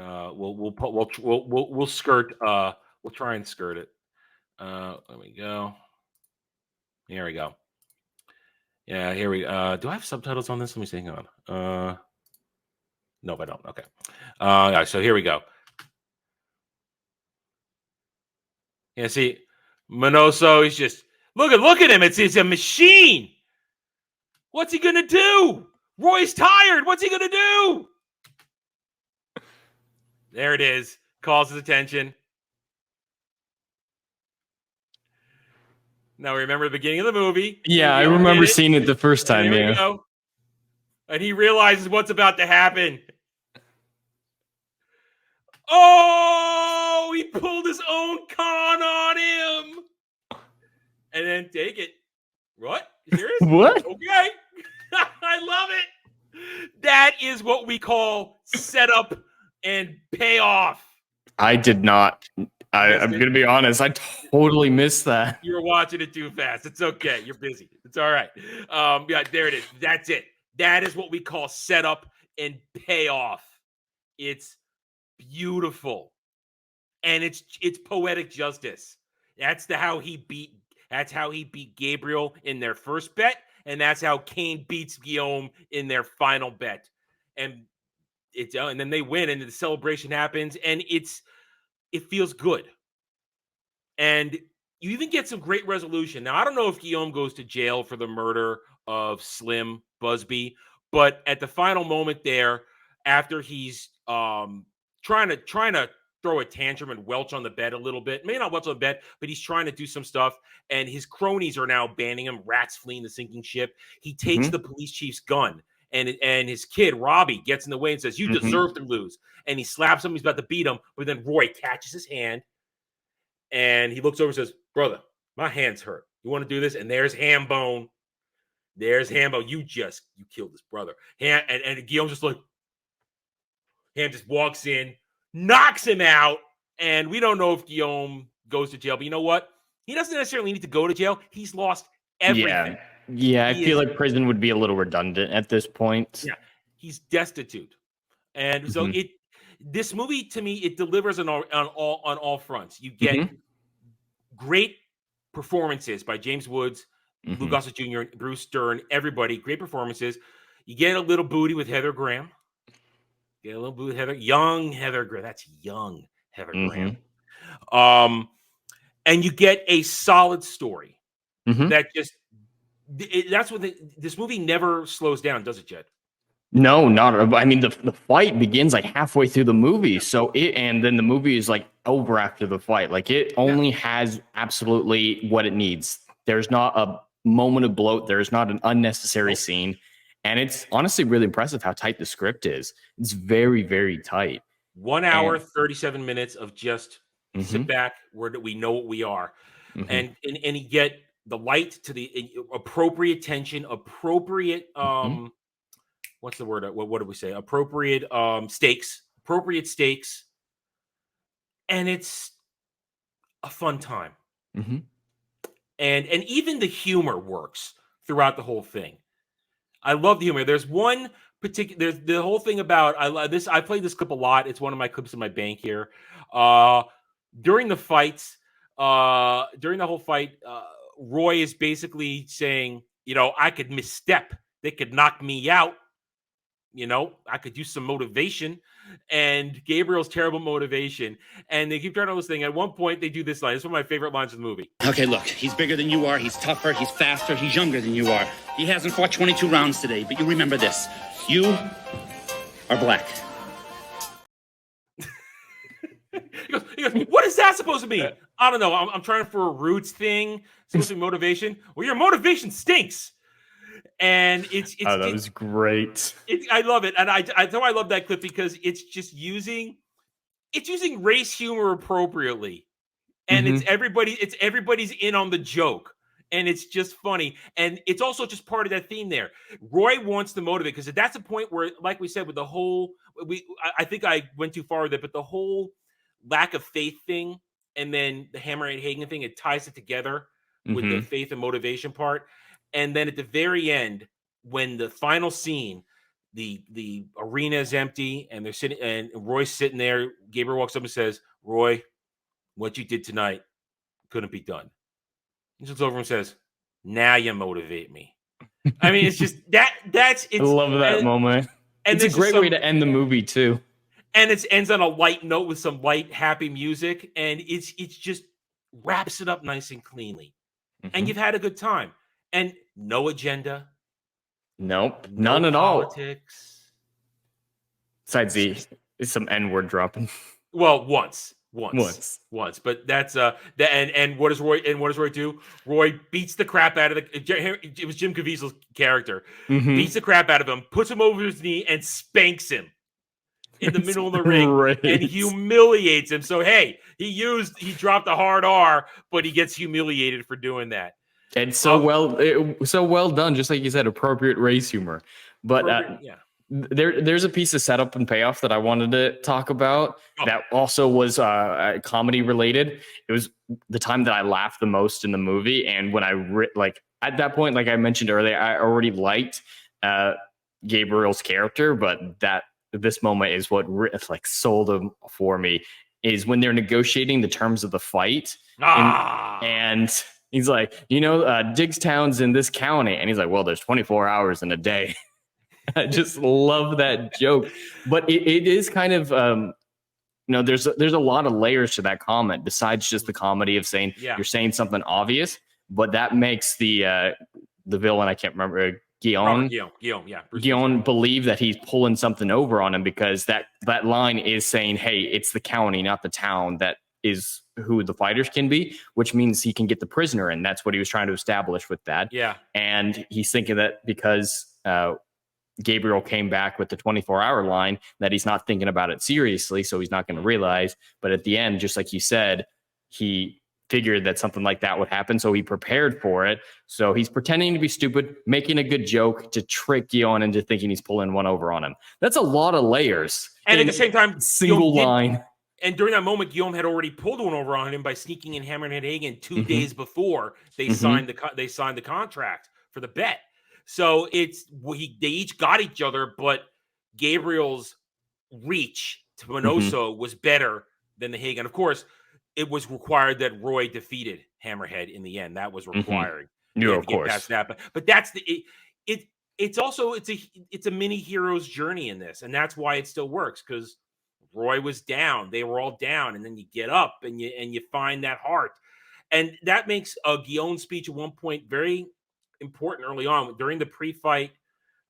Speaker 11: We'll skirt. We'll try and skirt it. Let me go. Here we go. Yeah, here we. Do I have subtitles on this? Let me see. Hang on. Nope, I don't. Okay. Yeah, so here we go. Yeah, see, Minoso. He's just look at him. It's a machine. What's he gonna do? Roy's tired. What's he gonna do? There it is. Calls his attention. Now remember the beginning of the movie.
Speaker 4: Yeah, I remember seeing it the first time.
Speaker 11: Here we go. And he realizes what's about to happen. Oh, he pulled his own con on him. And then take it. What? You serious?
Speaker 4: What?
Speaker 11: Okay. I love it. That is what we call setup and payoff.
Speaker 4: I did not. I'm going to be honest. I totally missed that.
Speaker 11: You were watching it too fast. It's okay. You're busy. It's all right. Yeah, there it is. That's it. That is what we call setup and payoff. It's beautiful. And it's poetic justice. That's how he beat Gabriel in their first bet, and that's how Kane beats Guillaume in their final bet. And then they win, and the celebration happens, and it feels good. And you even get some great resolution. Now, I don't know if Guillaume goes to jail for the murder of Slim Busby, but at the final moment there, after he's trying to throw a tantrum and welch on the bed a little bit, maybe not welch on the bed, but he's trying to do some stuff, and his cronies are now banning him, rats fleeing the sinking ship. He takes the police chief's gun, and his kid, Robbie, gets in the way and says, "You deserve to lose." And he slaps him. He's about to beat him, but then Roy catches his hand, and he looks over and says, "Brother, my hand's hurt. You want to do this?" And there's Hambone. You killed this brother. And Guillaume's just like, Ham just walks in, knocks him out, and we don't know if Guillaume goes to jail. But you know what? He doesn't necessarily need to go to jail. He's lost everything.
Speaker 4: Yeah, I feel like prison would be a little redundant at this point.
Speaker 11: Yeah, he's destitute, and so this movie to me it delivers on all fronts. You get great performances by James Woods, Lou Gossett Jr., Bruce Dern, everybody. Great performances. You get a little booty with Heather Graham. Get a little booty with young Heather Graham. That's young Heather Graham. And you get a solid story that just. That's what this movie never slows down, does it, Jed?
Speaker 4: No, not. I mean, the fight begins like halfway through the movie, and then the movie is like over after the fight. Like it only has absolutely what it needs. There's not a moment of bloat. There's not an unnecessary scene, and it's honestly really impressive how tight the script is. It's very, very tight.
Speaker 11: 1 hour, 37 minutes of just sit back. We know what we are, and you get the light to the appropriate tension, appropriate what's the word? What do we say? Appropriate stakes, and it's a fun time. And even the humor works throughout the whole thing. I love the humor. There's one particular. There's the whole thing about I played this clip a lot. It's one of my clips in my bank here. During the fights, during the whole fight. Roy is basically saying, I could misstep. They could knock me out. I could use some motivation. And Gabriel's terrible motivation. And they keep trying to this thing. At one point, they do this line. It's one of my favorite lines of the movie.
Speaker 10: Okay, look, he's bigger than you are. He's tougher. He's faster. He's younger than you are. He hasn't fought 22 rounds today. But you remember this. You are black.
Speaker 11: He goes, what is that supposed to mean? I don't know. I'm trying for a roots thing. It's supposed to be motivation. Well, your motivation stinks. And it's
Speaker 4: that was great.
Speaker 11: I love it. And I love that clip because it's just using race humor appropriately. And it's everybody's in on the joke. And it's just funny. And it's also just part of that theme there. Roy wants to motivate because that's a point where, like we said, with the whole I think I went too far with it, but the whole lack of faith thing and then the Hammerhead Hagen thing, it ties it together with the faith and motivation part. And then at the very end, when the final scene, the arena is empty and they're sitting and Roy's sitting there, Gabriel walks up and says, Roy, what you did tonight couldn't be done. He looks over and says, now you motivate me. I mean, it's just that's
Speaker 4: I love that moment. And it's a great way to end the movie too.
Speaker 11: And it ends on a light note with some light, happy music. And it's just wraps it up nice and cleanly. And you've had a good time. And no agenda.
Speaker 4: Nope. None at all.
Speaker 11: Politics.
Speaker 4: Besides some N-word dropping.
Speaker 11: Well, once. But that's and what does Roy do? Roy beats the crap out of it was Jim Caviezel's character. Beats the crap out of him, puts him over his knee, and spanks him in the middle of the ring and humiliates him. So hey, he dropped a hard R, but he gets humiliated for doing that. And
Speaker 4: so well done, just like you said, appropriate race humor. But there's a piece of setup and payoff that I wanted to talk about that also was comedy related. It was the time that I laughed the most in the movie, and when at that point, like I mentioned earlier, I already liked Gabriel's character, but this moment is what sold him for me. Is when they're negotiating the terms of the fight, and he's like, Diggstown's in this county. And he's like, well, there's 24 hours in a day. I just love that joke. But it is kind of, there's a lot of layers to that comment besides just the comedy of saying you're saying something obvious. But that makes the villain, I can't remember, Guillaume, believe that he's pulling something over on him because that line is saying, hey, it's the county, not the town, that is who the fighters can be, which means he can get the prisoner in. That's what he was trying to establish with that. Yeah. And he's thinking that because Gabriel came back with the 24-hour line, that he's not thinking about it seriously, so he's not going to realize. But at the end, just like you said, he figured that something like that would happen, so he prepared for it. So he's pretending to be stupid, making a good joke to trick Guillaume into thinking he's pulling one over on him. That's a lot of layers.
Speaker 11: And at the same time,
Speaker 4: single line.
Speaker 11: And during that moment, Guillaume had already pulled one over on him by sneaking in Hammerhead Hagen 2 days before they signed the contract for the bet. So they each got each other, but Gabriel's reach to Minoso was better than the Hagen. Of course, it was required that Roy defeated Hammerhead in the end. That was required.
Speaker 4: Yeah, of course.
Speaker 11: Past that. But that's it's also a mini hero's journey in this, and that's why it still works, because Roy was down. They were all down, and then you get up and you find that heart. And that makes Guillaume's speech at one point very important early on. During the pre-fight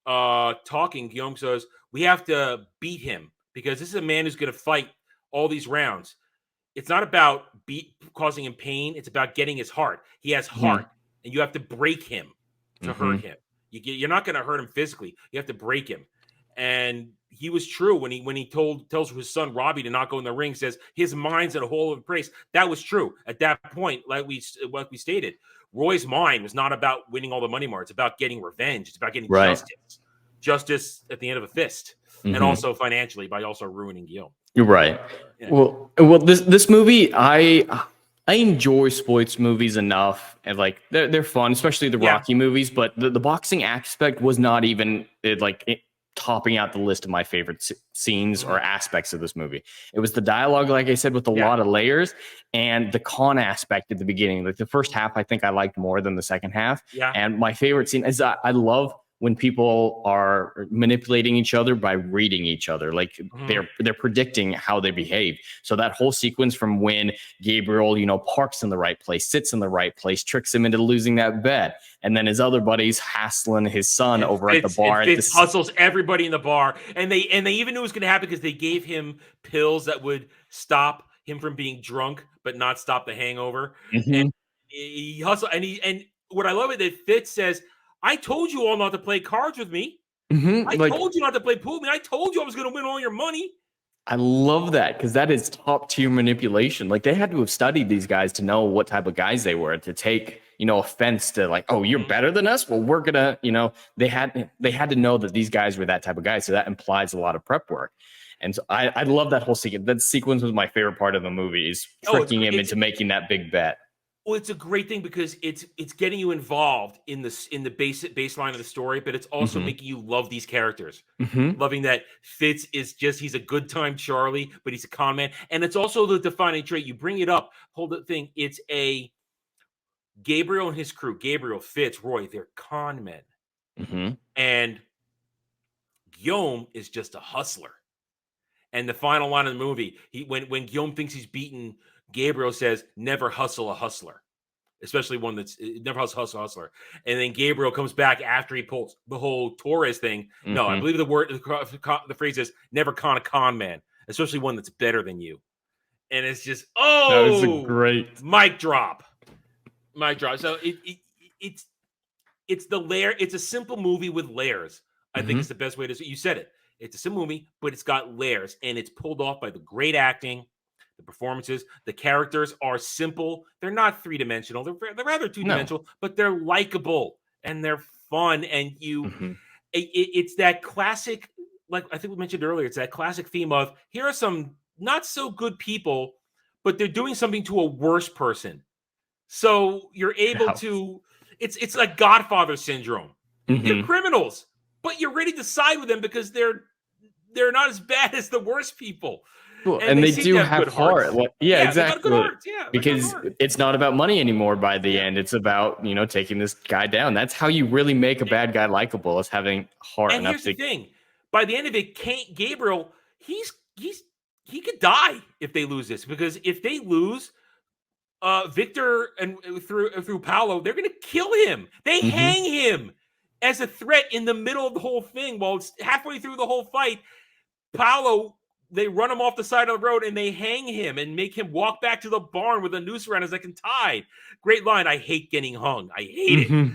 Speaker 11: talking, Guillaume says, we have to beat him because this is a man who's going to fight all these rounds. It's not about causing him pain. It's about getting his heart. He has heart, and you have to break him to hurt him. You're not going to hurt him physically. You have to break him. And he was true when he tells his son Robbie to not go in the ring. Says his mind's at a whole other place. That was true at that point. Like we stated, Roy's mind was not about winning all the money more. It's about getting revenge. It's about getting justice at the end of a fist, and also financially by also ruining Guillaume.
Speaker 4: You're right. Yeah. Well, this movie, I enjoy sports movies enough, and like they're fun, especially the Rocky movies. But the boxing aspect was not even topping out the list of my favorite scenes or aspects of this movie. It was the dialogue, like I said, with a lot of layers, and the con aspect at the beginning. Like the first half, I think I liked more than the second half. Yeah. And my favorite scene is I love when people are manipulating each other by reading each other, like they're predicting how they behave. So that whole sequence from when Gabriel, parks in the right place, sits in the right place, tricks him into losing that bet, and then his other buddies hassling his son over at the bar.
Speaker 11: Fitz hustles everybody in the bar, and they even knew it was going to happen because they gave him pills that would stop him from being drunk, but not stop the hangover. And he hustled, and what I love is that Fitz says, I told you all not to play cards with me. I told you not to play pool with me. I told you I was going to win all your money.
Speaker 4: I love that because that is top tier manipulation. Like they had to have studied these guys to know what type of guys they were, to take, offense to like, oh, you're better than us. Well, we're gonna, they had to know that these guys were that type of guy. So that implies a lot of prep work. And so I love that whole sequence. That sequence was my favorite part of the movie, is tricking him into making that big bet.
Speaker 11: Well, it's a great thing because it's getting you involved in the baseline of the story, but it's also making you love these characters. Loving that Fitz is he's a good time Charlie, but he's a con man. And it's also the defining trait. You bring it up, hold the thing. It's a Gabriel and his crew, Gabriel, Fitz, Roy, they're con men. And Guillaume is just a hustler. And the final line of the movie, when Guillaume thinks he's beaten Gabriel, says, never hustle a hustler, especially one that's never hustle a hustler. And then Gabriel comes back after he pulls the whole Torres thing. No, I believe the phrase is never con a con man, especially one that's better than you. And it's just,
Speaker 4: that was a great
Speaker 11: mic drop. So it's the layer. It's a simple movie with layers. I think it's the best way to say. You said it. It's a simple movie, but it's got layers, and it's pulled off by the great acting, the performances. The characters are simple. They're not three-dimensional. They're rather two-dimensional, but they're likable and they're fun. And it's that classic, like I think we mentioned earlier, it's that classic theme of here are some not so good people, but they're doing something to a worse person. So you're able to, it's like Godfather syndrome. They're criminals, but you're ready to side with them because they're not as bad as the worst people.
Speaker 4: Cool. And they do have heart. Like, exactly. Because it's not about money anymore by the end. It's about, taking this guy down. That's how you really make a bad guy likable, is having heart.
Speaker 11: And here's the thing. By the end of it, Gabriel, he could die if they lose this. Because if they lose, Victor and through Paolo, they're going to kill him. They hang him as a threat in the middle of the whole thing. While it's halfway through the whole fight, Paolo, they run him off the side of the road and they hang him and make him walk back to the barn with a noose around his neck and tied. Great line. I hate getting hung. I hate it.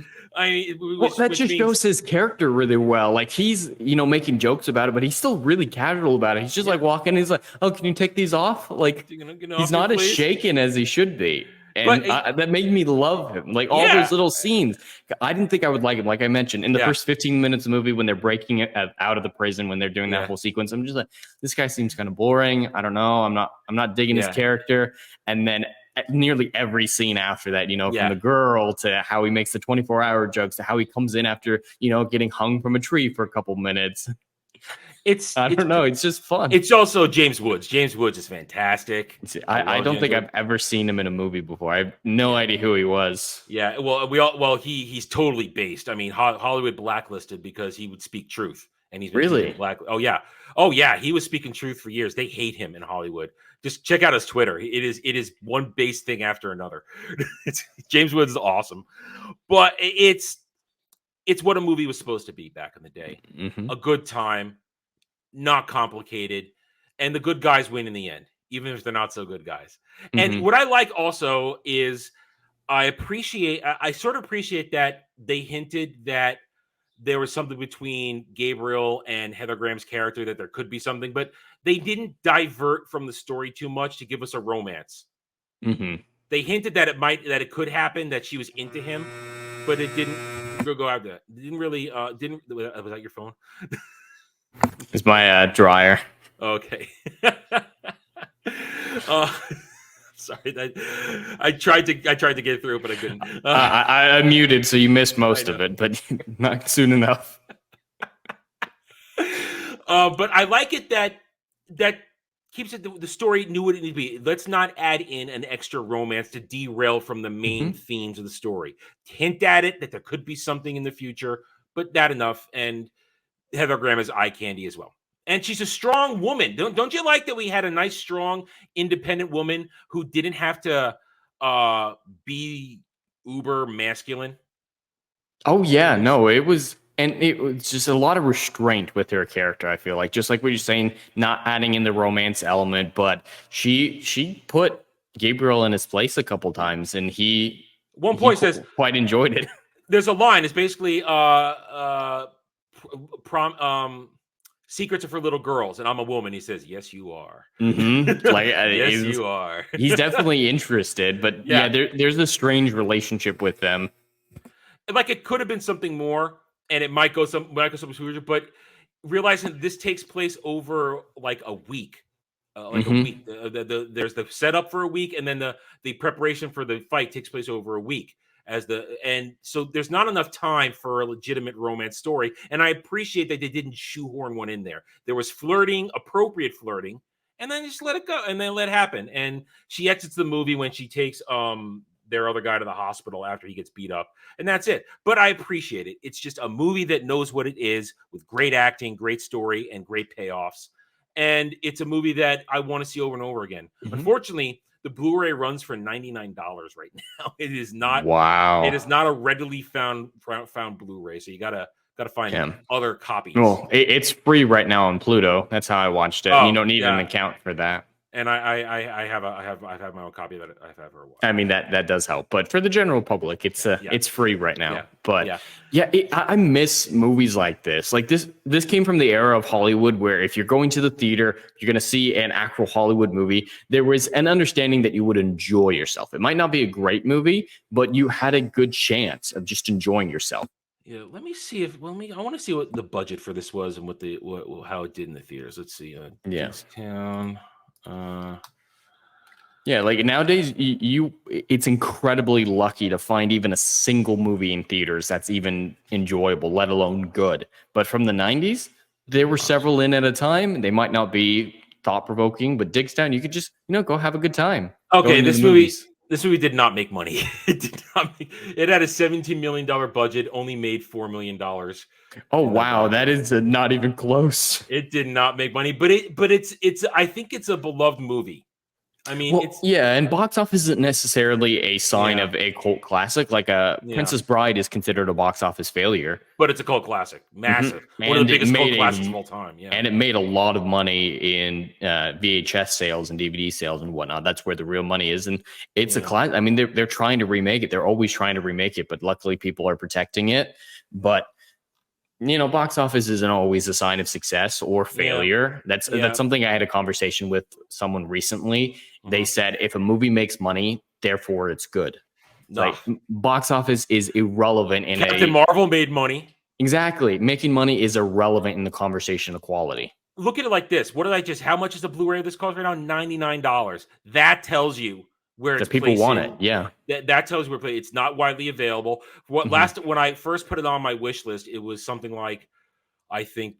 Speaker 4: That just shows his character really well. Like he's, making jokes about it, but he's still really casual about it. He's just like walking. He's like, "Oh, can you take these off?" Like he's not as shaken as he should be. And that made me love him. Like all those little scenes. I didn't think I would like him. Like I mentioned, in the first 15 minutes of the movie when they're breaking it out of the prison, when they're doing that whole sequence, I'm just like, this guy seems kind of boring. I don't know. I'm not digging his character. And then nearly every scene after that, from the girl to how he makes the 24-hour jokes to how he comes in after, getting hung from a tree for a couple minutes. I don't know. It's just fun.
Speaker 11: It's also James Woods. James Woods is fantastic.
Speaker 4: I don't think I've ever seen him in a movie before. I have no idea who he was.
Speaker 11: Yeah, well, he's totally based. I mean, Hollywood blacklisted because he would speak truth, and he's been
Speaker 4: really
Speaker 11: black. Oh yeah, he was speaking truth for years. They hate him in Hollywood. Just check out his Twitter. It is one base thing after another. James Woods is awesome, but it's what a movie was supposed to be back in the day.
Speaker 4: Mm-hmm.
Speaker 11: A good time. Not complicated, and the good guys win in the end, even if they're not so good guys.
Speaker 4: Mm-hmm.
Speaker 11: And what I like also is I sort of appreciate that they hinted that there was something between Gabriel and Heather Graham's character, that there could be something, but they didn't divert from the story too much to give us a romance.
Speaker 4: Mm-hmm.
Speaker 11: They hinted that it could happen, that she was into him, but it didn't go out there. It didn't really was that your phone?
Speaker 4: It's my dryer.
Speaker 11: Okay. Sorry, I tried to get through, but I couldn't.
Speaker 4: I muted, so you missed most of it, but not soon enough.
Speaker 11: But I like it that keeps it the story knew what it needed to be. Let's not add in an extra romance to derail from the main themes of the story. Hint at it that there could be something in the future, but that enough. And Heather Graham is eye candy as well. And she's a strong woman. Don't you like that we had a nice, strong, independent woman who didn't have to be uber masculine?
Speaker 4: Oh, yeah. No, it was just a lot of restraint with her character, I feel like. Just like what you're saying, not adding in the romance element, but she put Gabriel in his place a couple times, and he
Speaker 11: says
Speaker 4: quite enjoyed it.
Speaker 11: There's a line. It's basically secrets are for little girls, and I'm a woman. He says, "Yes, you are."
Speaker 4: Mm-hmm. Like,
Speaker 11: yes, you are.
Speaker 4: He's definitely interested, but there's a strange relationship with them.
Speaker 11: Like it could have been something more, and it might go some but realizing this takes place over like a week, a week. There's the setup for a week, and then the preparation for the fight takes place over a week. And so there's not enough time for a legitimate romance story. And I appreciate that they didn't shoehorn one in there. There was flirting, appropriate flirting, and then just let it go and then let it happen. And she exits the movie when she takes their other guy to the hospital after he gets beat up. And that's it. But I appreciate it. It's just a movie that knows what it is, with great acting, great story, and great payoffs. And it's a movie that I want to see over and over again. Mm-hmm. Unfortunately, the Blu-ray runs for $99 right now. It is not.
Speaker 4: Wow.
Speaker 11: It is not a readily found Blu-ray, so you gotta find other copies.
Speaker 4: Well, it's free right now on Pluto. That's how I watched it. You don't need an account for that.
Speaker 11: And I have my own copy that I've had for a while.
Speaker 4: I mean that does help, but for the general public, it's free right now.
Speaker 11: Yeah.
Speaker 4: But I miss movies like this. Like this came from the era of Hollywood where if you're going to the theater, you're going to see an actual Hollywood movie. There was an understanding that you would enjoy yourself. It might not be a great movie, but you had a good chance of just enjoying yourself.
Speaker 11: Yeah, let me see I want to see what the budget for this was and how it did in the theaters. Let's see. Diggstown.
Speaker 4: Like nowadays it's incredibly lucky to find even a single movie in theaters that's even enjoyable, let alone good. But from the 90s, there were several in at a time. They might not be thought-provoking, but Diggstown, you could just go have a good time.
Speaker 11: Okay, this movie did not make money. It had a $17 million budget, only made $4 million.
Speaker 4: Oh wow, that is not even close.
Speaker 11: It did not make money, but it's I think it's a beloved movie. I mean,
Speaker 4: and box office isn't necessarily a sign of a cult classic. Like Princess Bride is considered a box office failure,
Speaker 11: but it's a cult classic, massive, one of the biggest cult classics of all time. Yeah,
Speaker 4: and it made a lot of money in VHS sales and DVD sales and whatnot. That's where the real money is, and it's a class. I mean, they're trying to remake it. They're always trying to remake it, but luckily people are protecting it. But box office isn't always a sign of success or failure. That's something I had a conversation with someone recently. They said if a movie makes money, therefore it's good.
Speaker 11: Nah.
Speaker 4: Like box office is irrelevant in
Speaker 11: Captain Marvel made money.
Speaker 4: Exactly. Making money is irrelevant in the conversation of quality.
Speaker 11: Look at it like this. How much is the Blu-ray of this cost right now? $99. That tells you where it's
Speaker 4: people want it.
Speaker 11: placing.
Speaker 4: Yeah.
Speaker 11: That tells you where it's not widely available. When I first put it on my wish list, it was something like, I think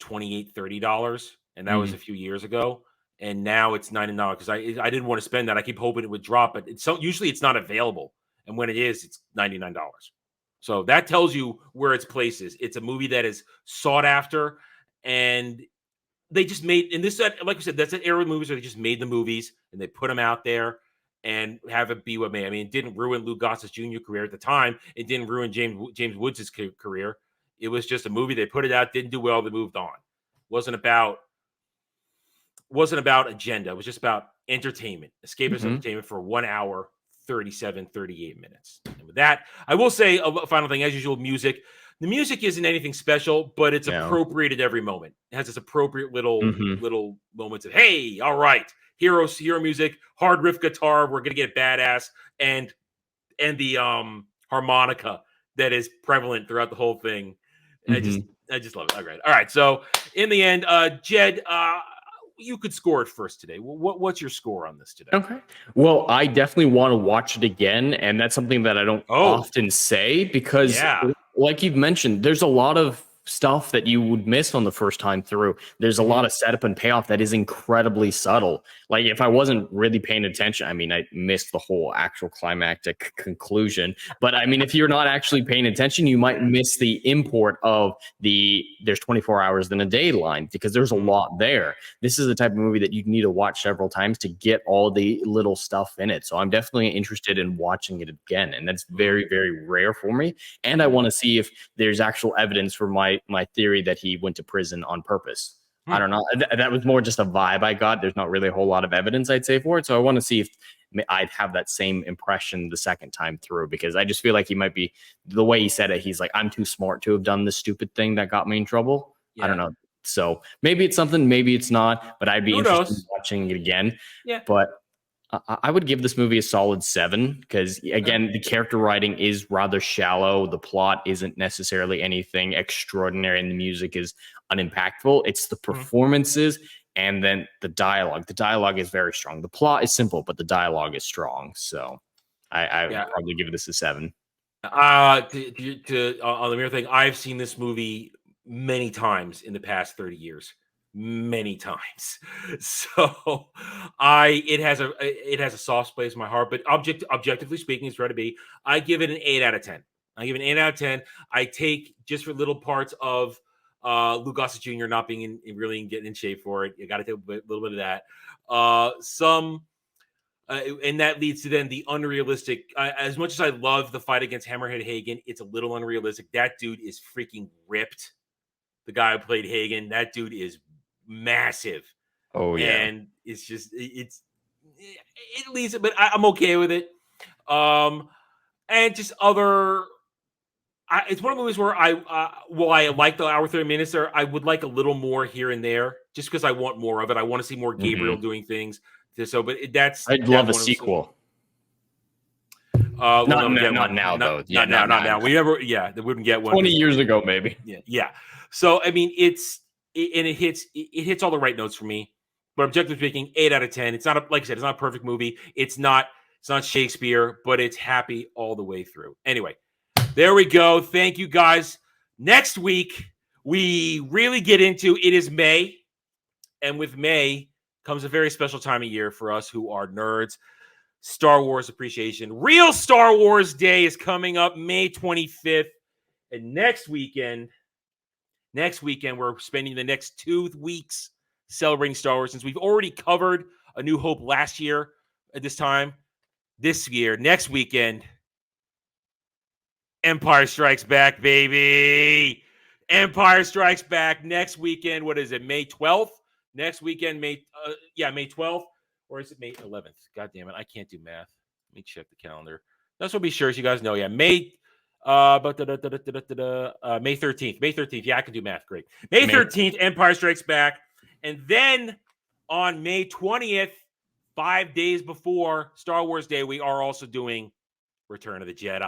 Speaker 11: $28, $30. And that was a few years ago. And now it's $99 because I didn't want to spend that. I keep hoping it would drop, but usually it's not available. And when it is, it's $99. So that tells you where its place is. It's a movie that is sought after, and they just made, and this, like I said, that's an era of movies where they just made the movies and they put them out there and have it be what may. I mean, it didn't ruin Lou Gossett Jr. career at the time. It didn't ruin James Woods' career. It was just a movie. They put it out, didn't do well, they moved on. Wasn't about agenda. It was just about entertainment, escapist entertainment for 1 hour, 38 minutes. And with that, I will say a final thing, as usual, music. The music isn't anything special, but it's appropriate at every moment. It has this appropriate little moments of, hey, all right, hero music, hard riff guitar, we're gonna get badass, and the harmonica that is prevalent throughout the whole thing. I just love it. All right. So in the end, Jed, you could score it first today. What's your score on this today?
Speaker 4: Okay. Well, I definitely want to watch it again, and that's something that I don't often say because, like you've mentioned, there's a lot of stuff that you would miss on the first time through. There's a lot of setup and payoff that is incredibly subtle. Like if I wasn't really paying attention, I mean, I missed the whole actual climactic conclusion. But I mean, if you're not actually paying attention, you might miss the import of there's 24 hours in a day line because there's a lot there. This is the type of movie that you need to watch several times to get all the little stuff in it. So I'm definitely interested in watching it again. And that's very, very rare for me. And I want to see if there's actual evidence for my theory that he went to prison on purpose. I don't know. That was more just a vibe I got. There's not really a whole lot of evidence, I'd say, for it. So I want to see if I'd have that same impression the second time through, because I just feel like he might be, the way he said it, he's like, I'm too smart to have done this stupid thing that got me in trouble. I don't know. So maybe it's something, maybe it's not, but I'd be interested in watching it again. But I would give this movie a solid 7 because, again, the character writing is rather shallow. The plot isn't necessarily anything extraordinary, and the music is unimpactful. It's the performances and then the dialogue. The dialogue is very strong. The plot is simple, but the dialogue is strong. So I would probably give this a 7.
Speaker 11: On the mere thing, I've seen this movie many times in the past 30 years. Many times. So it has a soft place in my heart, but objectively speaking, it's right to be. I give it an 8 out of 10. I give it an 8 out of 10. I take, just for little parts of Lou Gossett Jr. not being really getting in shape for it. You got to take a little bit of that. And that leads to then the unrealistic. As much as I love the fight against Hammerhead Hagen, it's a little unrealistic. That dude is freaking ripped. The guy who played Hagen, that dude is massive.
Speaker 4: Oh yeah.
Speaker 11: And it's just it leaves it, but I'm okay with it. And just other it's one of the movies where I like the hour 30 minutes there, I would like a little more here and there just because I want more of it. I want to see more Gabriel doing things. So but I'd
Speaker 4: love a sequel. Not now though.
Speaker 11: Not now. We never they wouldn't get one.
Speaker 4: 20 years ago maybe.
Speaker 11: Yeah. So I mean it hits all the right notes for me. But objectively speaking, 8 out of 10. It's not like I said, it's not a perfect movie. It's not Shakespeare, but it's happy all the way through. Anyway, there we go. Thank you guys. Next week, we really get into it is May. And with May comes a very special time of year for us who are nerds. Star Wars appreciation. Real Star Wars Day is coming up May 25th. And next weekend, we're spending the next 2 weeks celebrating Star Wars, since we've already covered A New Hope last year at this time. This year, next weekend, Empire Strikes Back, baby. Empire Strikes Back next weekend. What is it, May 12th? Next weekend, May 12th. Or is it May 11th? God damn it, I can't do math. Let me check the calendar. That's what be sure, as you guys know. Yeah, May 13th. May 13th. Yeah, I can do math. Great. May 13th, Empire Strikes Back. And then on May 20th, 5 days before Star Wars Day, we are also doing Return of the Jedi.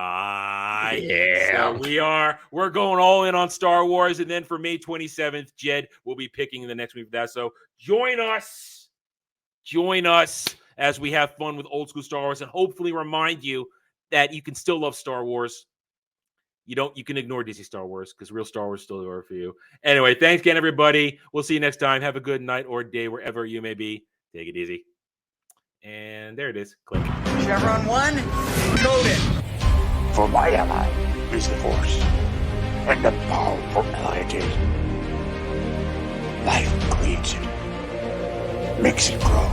Speaker 2: Yeah.
Speaker 11: So we're going all in on Star Wars. And then for May 27th, Jed will be picking the next movie for that. So join us as we have fun with old school Star Wars and hopefully remind you that you can still love Star Wars. You can ignore Disney Star Wars because real Star Wars is still there for you. Anyway, thanks again, everybody. We'll see you next time. Have a good night or day wherever you may be. Take it easy. And there it is. Click.
Speaker 1: Chevron 1, encoded.
Speaker 2: For my ally is the Force, and the powerful ally it is. Life creates it, makes it grow.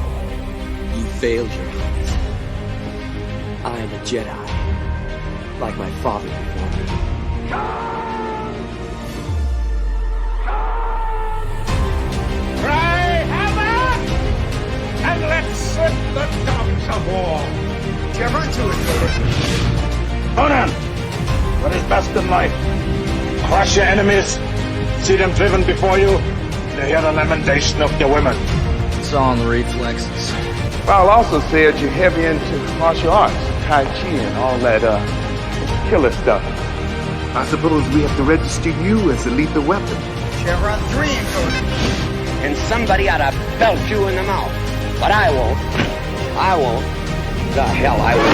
Speaker 3: You failed your friends. I am a Jedi, like my father before me.
Speaker 2: Cry hammer, and let's set the dogs of war.
Speaker 1: Chevron 2, encoded.
Speaker 2: Conan, what is best in life? Crush your enemies, see them driven before you, to hear the lamentation of your women.
Speaker 3: It's all in the reflexes.
Speaker 5: Val also said you're heavy into martial arts, Tai Chi and all that killer stuff.
Speaker 6: I suppose we have to register you as a lethal weapon.
Speaker 1: Chevron 3, encoded.
Speaker 7: And somebody ought to belt you in the mouth. But I won't. I won't. The hell I will.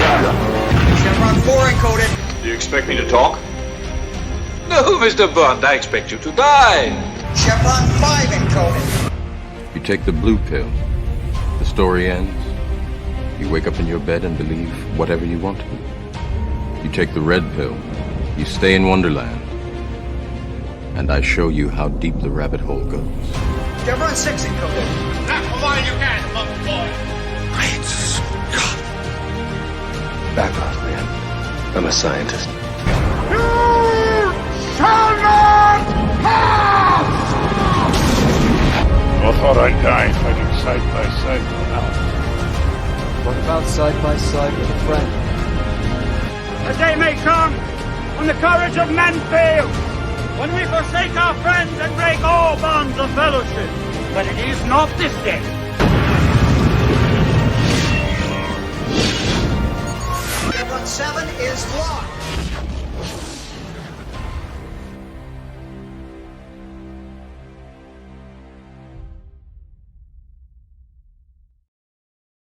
Speaker 1: Chevron 4, encoded.
Speaker 8: Do you expect me to talk? No, Mr. Bond, I expect you to die.
Speaker 1: Chevron 5, encoded.
Speaker 9: You take the blue pill. The story ends. You wake up in your bed and believe whatever you want to believe. You take the red pill. You stay in Wonderland. And I show you how deep the rabbit hole goes.
Speaker 1: Chevron 6, encoded.
Speaker 2: Now come on, you guys, monkey boy.
Speaker 6: Great Scott. Back off, man. I'm a scientist.
Speaker 2: You shall not pass! I thought I'd die fighting side by side with Al.
Speaker 3: What about side by side with a friend?
Speaker 10: A day may come when the courage of men fails, when we forsake our friends and break all bonds of fellowship. But it is not this day.
Speaker 1: Chevron 7 is locked.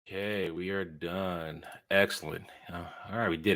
Speaker 11: Okay, we are done. Excellent. All right, we did it.